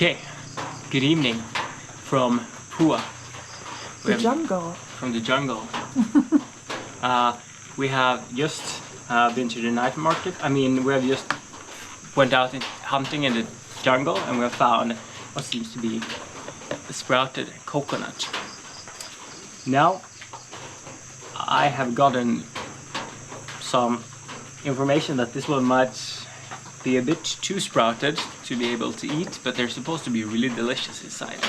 Okay, good evening from Pua. The jungle. From the jungle. We have just been to the night market. I mean, we have just went out hunting in the jungle and we have found what seems to be a sprouted coconut. Now, I have gotten some information that this one might be a bit too sprouted to be able to eat, but they're supposed to be really delicious inside.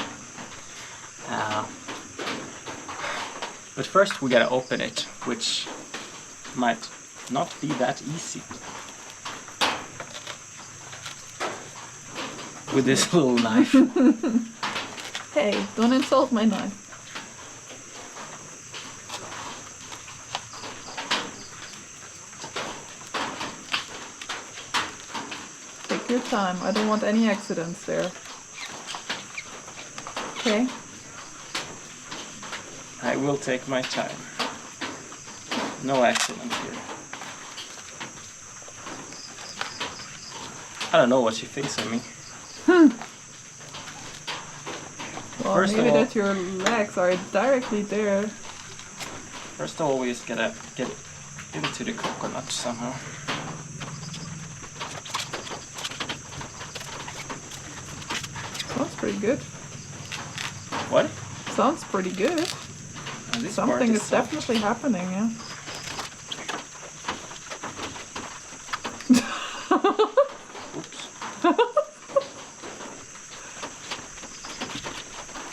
But first we gotta open it, which might not be that easy. With this little knife. Hey, don't insult my knife. Take your time. I don't want any accidents there. Okay. I will take my time. No accident here. I don't know what she thinks of me. Well, First maybe of all, that your legs are directly there. First of all, we just gotta get into the coconut somehow. Sounds pretty good. What? Sounds pretty good. And this part Something is soft. definitely happening, yeah. Oops.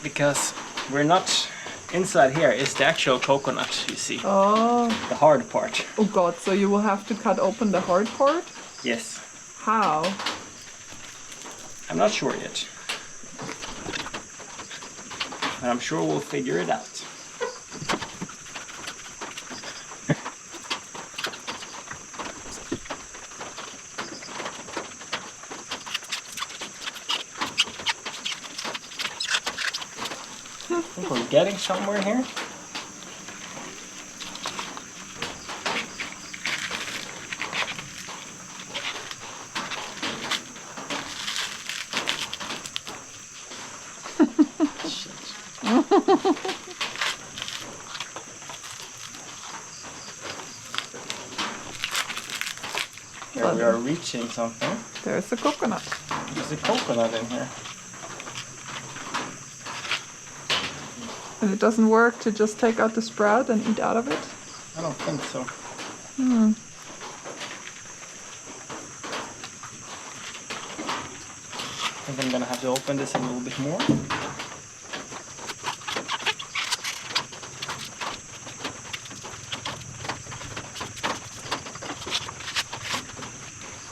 Because we're not inside here, it's the actual coconut, you see. Oh. The hard part. Oh god, so you will have to cut open the hard part? Yes. How? I'm not sure yet. But I'm sure we'll figure it out. I think we're getting somewhere here. Here we are reaching something. There's a coconut. There's a coconut in here. And it doesn't work to just take out the sprout and eat out of it? I don't think so. I think I'm gonna have to open this a little bit more.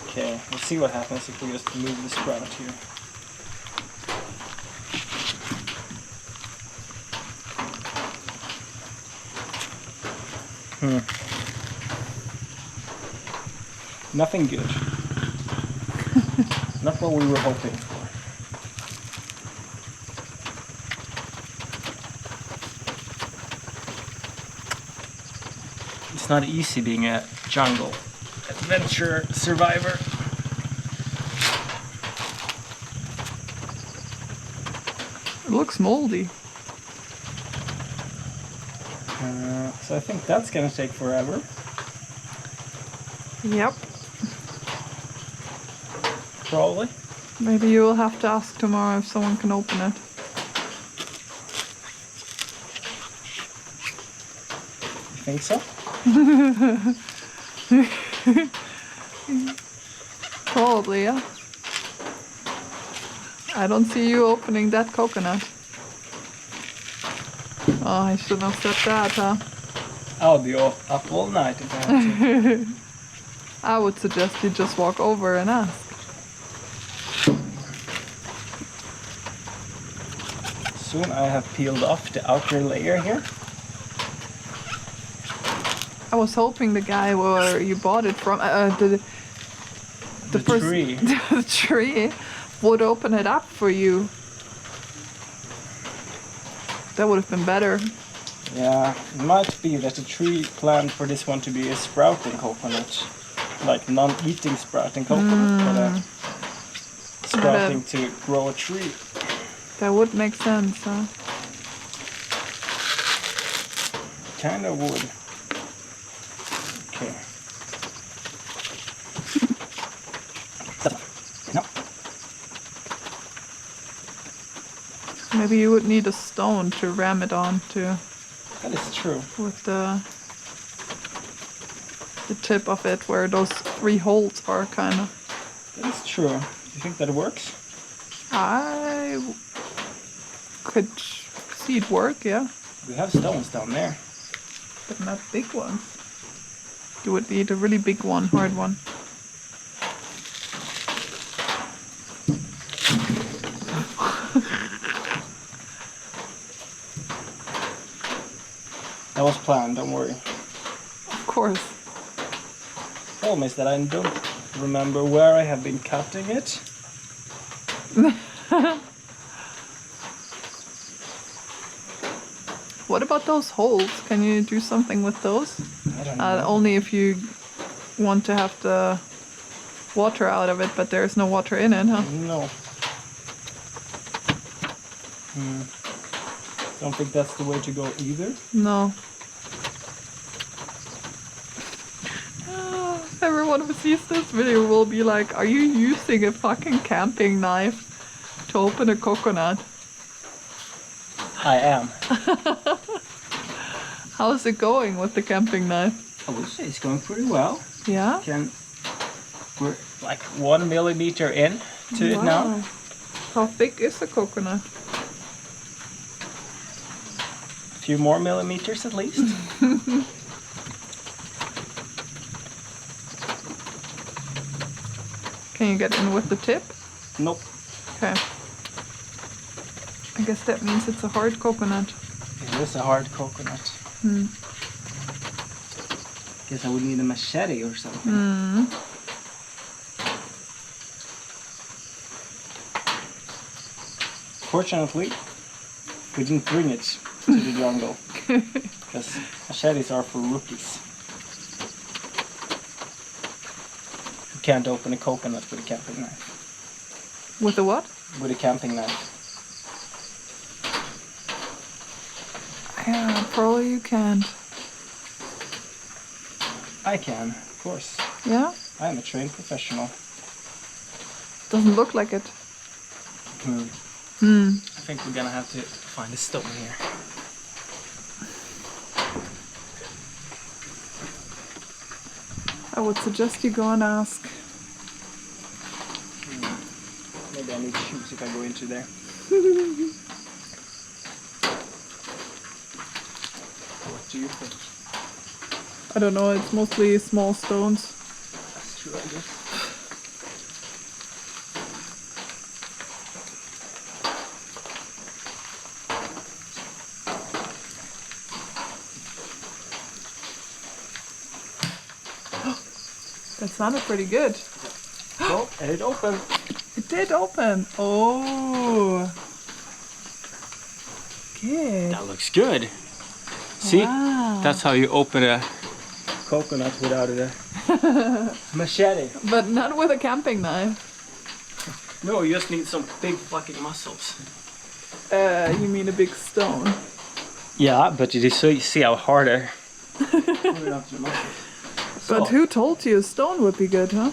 Okay, let's see what happens if we just move the sprout here. Nothing good. Not what we were hoping for. It's not easy being a jungle adventure survivor. It looks moldy. So I think that's gonna take forever. Yep. Probably. Maybe you will have to ask tomorrow if someone can open it. Think so? Probably, yeah. I don't see you opening that coconut. Oh, I shouldn't have said that, huh? I'll be up all night if I have to. I would suggest you just walk over and ask. Soon I have peeled off the outer layer here. I was hoping the guy where you bought it from, the tree. the tree, would open it up for you. That would have been better. Yeah, it might be that the tree planned for this one to be a sprouting coconut. Like non-eating sprouting coconut, but sprouting to grow a tree. That would make sense, huh? Kind of would. Okay. No. Maybe you would need a stone to ram it on to That is true. with the tip of it where those 3 holes are kind of. That is true. Do you think that works? I could see it work, yeah, We have stones down there. but not big ones. You would need a really big one, hard one. That was planned, don't worry. Of course. Problem is that I don't remember where I have been cutting it. What about those holes? Can you do something with those? I don't know. Only if you want to have the water out of it, but there's no water in it, huh? No. Don't think that's the way to go either. No. Everyone who sees this video will be like, are you using a fucking camping knife to open a coconut? I am. How's it going with the camping knife? I would say it's going pretty well. Yeah? We're like 1 millimeter in to it now. How thick is a coconut? A few more millimeters at least. Can you get in with the tip? Nope. Okay. I guess that means it's a hard coconut. It is a hard coconut. Guess I would need a machete or something. Fortunately, we didn't bring it to the jungle. Because machetes are for rookies. You can't open a coconut with a camping knife. With a what? With a camping knife. Yeah, probably you can't. I can, of course. Yeah? I am a trained professional. Doesn't look like it. I think we're gonna have to find a stone here. I would suggest you go and ask. Maybe I need shoes if I go into there. What do you think? I don't know, it's mostly small stones. That's true, I guess. That sounded pretty good. Oh, and it opened. It did open. Oh. Good. That looks good. See? Wow. That's how you open a coconut without a machete. But not with a camping knife. No, you just need some big fucking muscles. You mean a big stone? Yeah, but you see how hard I put it up to the muscles. But who told you a stone would be good, huh?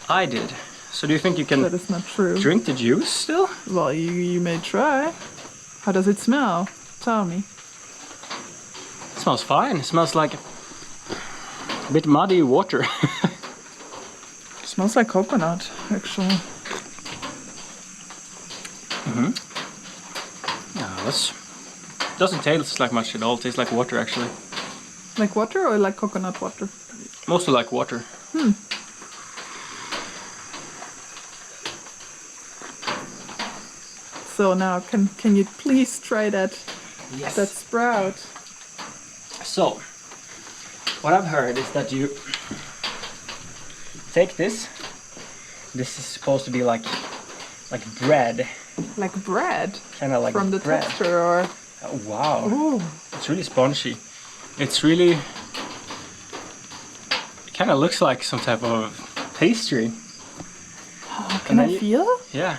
I did. So do you think you can That is not true. drink the juice still? Well, you may try. How does it smell? Tell me. It smells fine. It smells like a bit muddy water. It smells like coconut, actually. Yeah, doesn't taste like much at all. It tastes like water actually. Like water or like coconut water? Mostly like water. So now, can you please try that Yes. that sprout? So, what I've heard is that you take this. This is supposed to be like bread, Like bread? kind of like From the bread. texture or... Oh, wow, Ooh. it's really spongy. It's really. It kind of looks like some type of pastry. Can I feel? Yeah.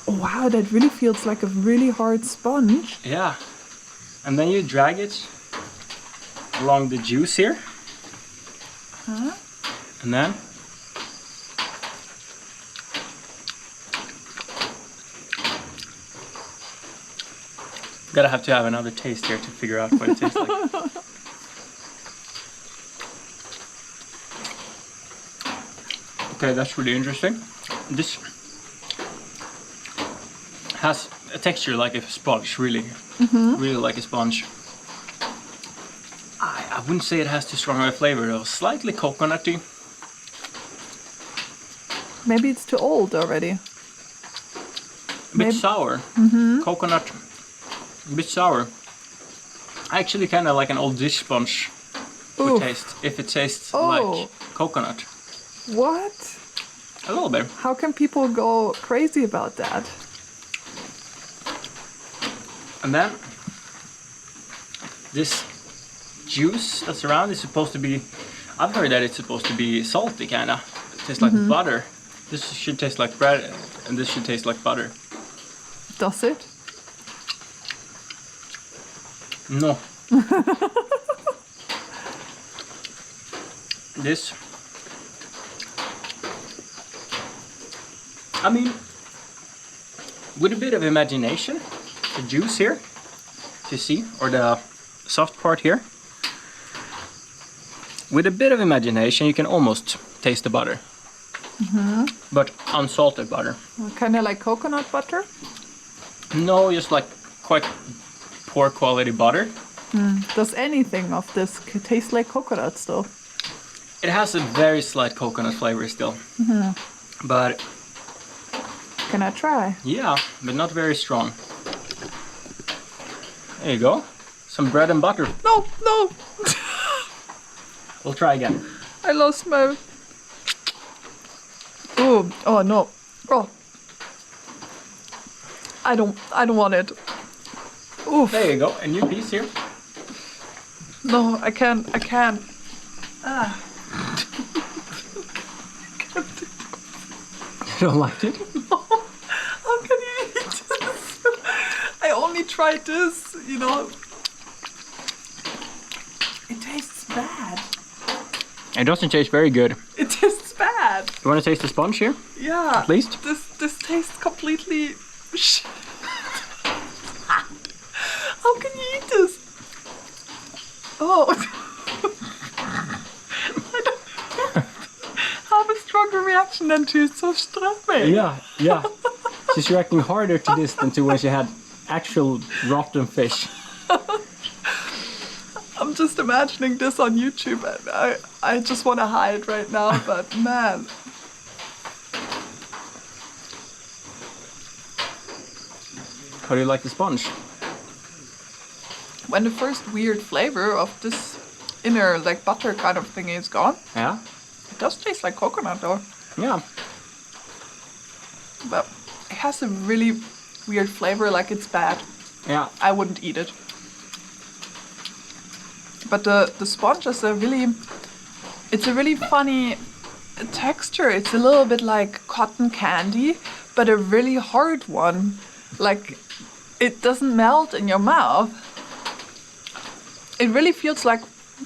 Oh, wow, that really feels like a really hard sponge. Yeah. And then you drag it along the juice here. Huh? And then gotta have to have another taste here to figure out what it tastes like. Okay, that's really interesting. This has a texture like a sponge, really. Really like a sponge. I wouldn't say it has too strong of a flavor though. Slightly coconutty. Maybe it's too old already. A bit sour. Coconut. A bit sour. Actually kind of like an old dish sponge would taste. If it tastes like coconut. What? A little bit. How can people go crazy about that? And then this juice that's around is supposed to be, I've heard that it's supposed to be salty kinda. It tastes like butter. This should taste like bread and this should taste like butter. Does it? No. This, I mean, with a bit of imagination, the juice here, to see, or the soft part here, with a bit of imagination you can almost taste the butter. But unsalted butter. Kind of like coconut butter? No, just like quite poor quality butter. Does anything of this taste like coconut still? It has a very slight coconut flavor still. But Can I try? yeah, but not very strong. There you go. Some bread and butter. No, no! We'll try again. I lost my... Oh no. Oh. I don't want it. Oof. There you go, a new piece here. No, I can't. Ah. You don't like it? How can you eat this? I only tried this, you know. It tastes bad. It doesn't taste very good. It tastes bad. You want to taste the sponge here? Yeah. At least? This tastes completely shit. How can you eat this? Oh. I don't have a stronger reaction than to so strumming. Yeah. She's reacting harder to this than to when she had actual rotten fish. I'm just imagining this on YouTube and I just want to hide right now, but man. How do you like the sponge? When the first weird flavor of this inner like butter kind of thingy is gone, Yeah? it does taste like coconut though. Yeah. But it has a really weird flavor, like it's bad. Yeah. I wouldn't eat it. But the sponge is it's a really funny texture. It's a little bit like cotton candy, but a really hard one. Like, it doesn't melt in your mouth. It really feels like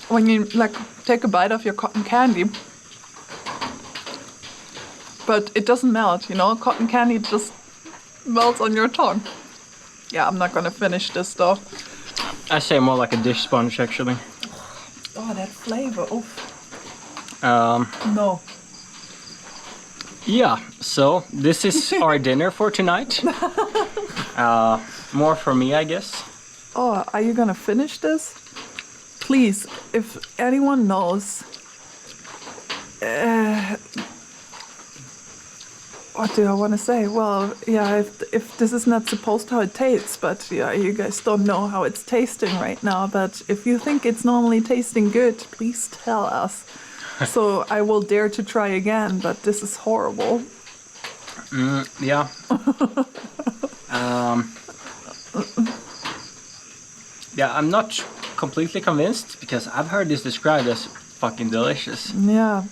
when you like take a bite of your cotton candy. But it doesn't melt, you know? Cotton candy just melts on your tongue. Yeah, I'm not gonna finish this though. I say more like a dish sponge actually. Oh, that flavor. Oh, Um, no. yeah, so this is our dinner for tonight. More for me, I guess. Oh, are you gonna finish this? Please, if anyone knows, what do I want to say? Well, yeah, if this is not supposed how it tastes, but yeah, you guys don't know how it's tasting right now. But if you think it's normally tasting good, please tell us. So I will dare to try again, but this is horrible. Yeah. Yeah, I'm not completely convinced because I've heard this described as fucking delicious. Yeah.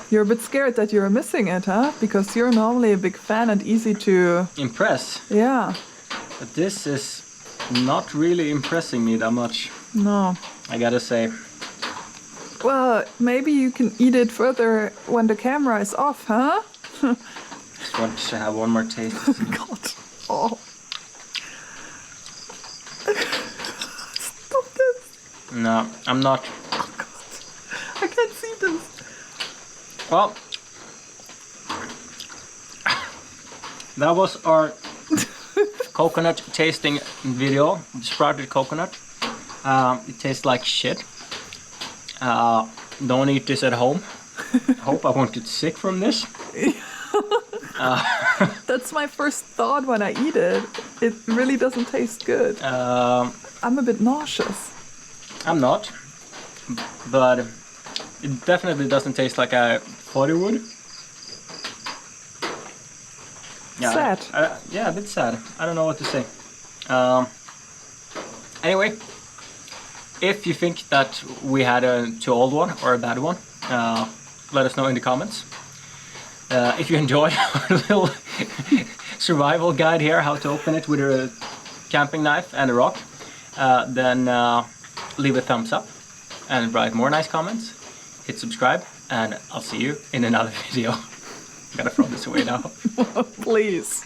You're a bit scared that you're missing it, huh? Because you're normally a big fan and easy to... Impress. Yeah. But this is not really impressing me that much, No. I gotta say. Well, maybe you can eat it further when the camera is off, huh? Just want to have one more taste. God. Oh. Stop this. No, I'm not. Oh, God. I can't see this. Well, that was our coconut tasting video. Sprouted coconut. It tastes like shit. Don't eat this at home. Hope I won't get sick from this. That's my first thought when I eat it. It really doesn't taste good. I'm a bit nauseous. I'm not, but it definitely doesn't taste like I thought it would. Yeah, Sad. Yeah, a bit sad. I don't know what to say. Anyway, if you think that we had a too old one or a bad one, let us know in the comments. If you enjoyed our little survival guide here, how to open it with a camping knife and a rock, then leave a thumbs up and write more nice comments. Hit subscribe, and I'll see you in another video. Gotta throw this away now. Please.